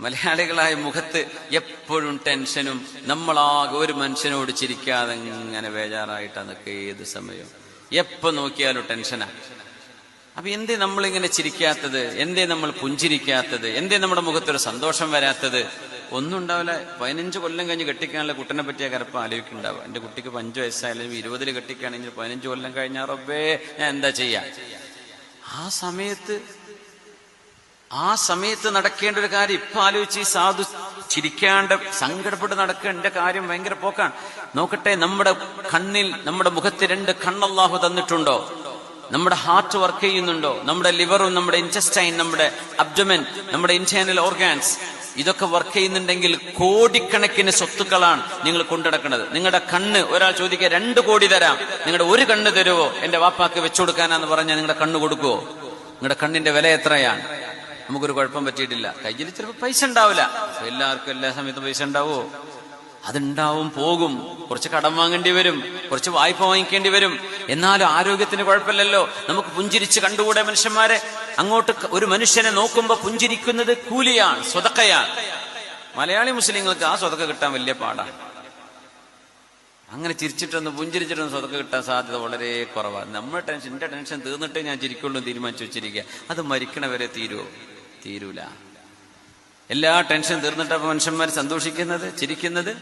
മലയാളികളായ മുഖത്ത് എപ്പോഴും ടെൻഷനും, നമ്മളാകെ ഒരു മനുഷ്യനോട് ചിരിക്കാതെ ഇങ്ങനെ ബേജാറായിട്ടാണ് നിൽക്കുക. ഏത് സമയവും എപ്പോ നോക്കിയാലും ടെൻഷനാ. അപ്പൊ എന്തേ നമ്മളിങ്ങനെ ചിരിക്കാത്തത്? എന്തേ നമ്മൾ പുഞ്ചിരിക്കാത്തത്? എന്തേ നമ്മുടെ മുഖത്തൊരു സന്തോഷം വരാത്തത്? ഒന്നും ഉണ്ടാവില്ല. 15 കൊല്ലം കഴിഞ്ഞ് കെട്ടിക്കാനുള്ള കുട്ടനെ പറ്റിയ കരപ്പം ആലോചിക്കുന്നുണ്ടാവുക. എന്റെ കുട്ടിക്ക് 5 വയസ്സായാലും 20 കെട്ടിക്കാണെങ്കിൽ 15 കൊല്ലം കഴിഞ്ഞാൽ റബ്ബേ ഞാൻ എന്താ ചെയ്യാ? ആ സമയത്ത് നടക്കേണ്ട ഒരു കാര്യം ഇപ്പൊ ആലോചിച്ച് ഈ സാധു ചിരിക്കാണ്ട് സങ്കടപ്പെട്ട് നടക്കേണ്ട കാര്യം ഭയങ്കര പോക്കാണ്. നോക്കട്ടെ, നമ്മുടെ കണ്ണിൽ, നമ്മുടെ മുഖത്ത് 2 കണ്ണല്ലാഹു തന്നിട്ടുണ്ടോ? നമ്മുടെ ഹാർട്ട് വർക്ക് ചെയ്യുന്നുണ്ടോ? നമ്മുടെ ലിവറും നമ്മുടെ ഇൻറ്റസ്റ്റൈൻ, നമ്മുടെ അബ്ഡമൻ, നമ്മുടെ ഇന്റേണൽ ഓർഗാൻസ് ഇതൊക്കെ വർക്ക് ചെയ്യുന്നുണ്ടെങ്കിൽ കോടിക്കണക്കിന് സ്വത്തുക്കളാണ് നിങ്ങൾ കൊണ്ടുനടക്കുന്നത്. നിങ്ങളുടെ കണ്ണ്, ഒരാൾ ചോദിക്കുക 2 കോടി തരാം, നിങ്ങളുടെ 1 കണ്ണ് തരുവോ? എന്റെ വാപ്പാക്ക് വെച്ചുകൊടുക്കാനാന്ന് പറഞ്ഞാൽ നിങ്ങളുടെ കണ്ണ് കൊടുക്കുവോ? നിങ്ങളുടെ കണ്ണിന്റെ വില എത്രയാണ്? നമുക്കൊരു കുഴപ്പം പറ്റിയിട്ടില്ല. കയ്യിൽ ചിലപ്പോൾ പൈസ ഉണ്ടാവില്ല. എല്ലാവർക്കും എല്ലാ സമയത്തും പൈസ ഉണ്ടാവോ? അതുണ്ടാവും, പോകും. കുറച്ച് കടം വാങ്ങേണ്ടി വരും, കുറച്ച് വായ്പ വാങ്ങിക്കേണ്ടി വരും. എന്നാലും ആരോഗ്യത്തിന് കുഴപ്പമില്ലല്ലോ. നമുക്ക് പുഞ്ചിരിച്ച് കണ്ടുകൂടെ മനുഷ്യന്മാരെ? അങ്ങോട്ട് ഒരു മനുഷ്യനെ നോക്കുമ്പോ പുഞ്ചിരിക്കുന്നത് കൂലിയാണ്, സ്വതക്കയാണ്. മലയാളി മുസ്ലിങ്ങൾക്ക് ആ സ്വതക്ക കിട്ടാൻ വലിയ പാടാണ്. അങ്ങനെ ചിരിച്ചിട്ടൊന്ന് പുഞ്ചിരിച്ചിട്ടൊന്ന് സ്വതക്ക കിട്ടാൻ സാധ്യത വളരെ കുറവാണ്. നമ്മുടെ ടെൻഷൻ, എന്റെ ടെൻഷൻ തീർന്നിട്ടേ ഞാൻ ചിരിക്കുള്ളൂ തീരുമാനിച്ചു വെച്ചിരിക്കുക. അത് മരിക്കണവരെ തീരൂല. എല്ലാ ടെൻഷൻ തീർന്നിട്ടപ്പോ മനുഷ്യന്മാർ സന്തോഷിക്കുന്നത്, ചിരിക്കുന്നത്.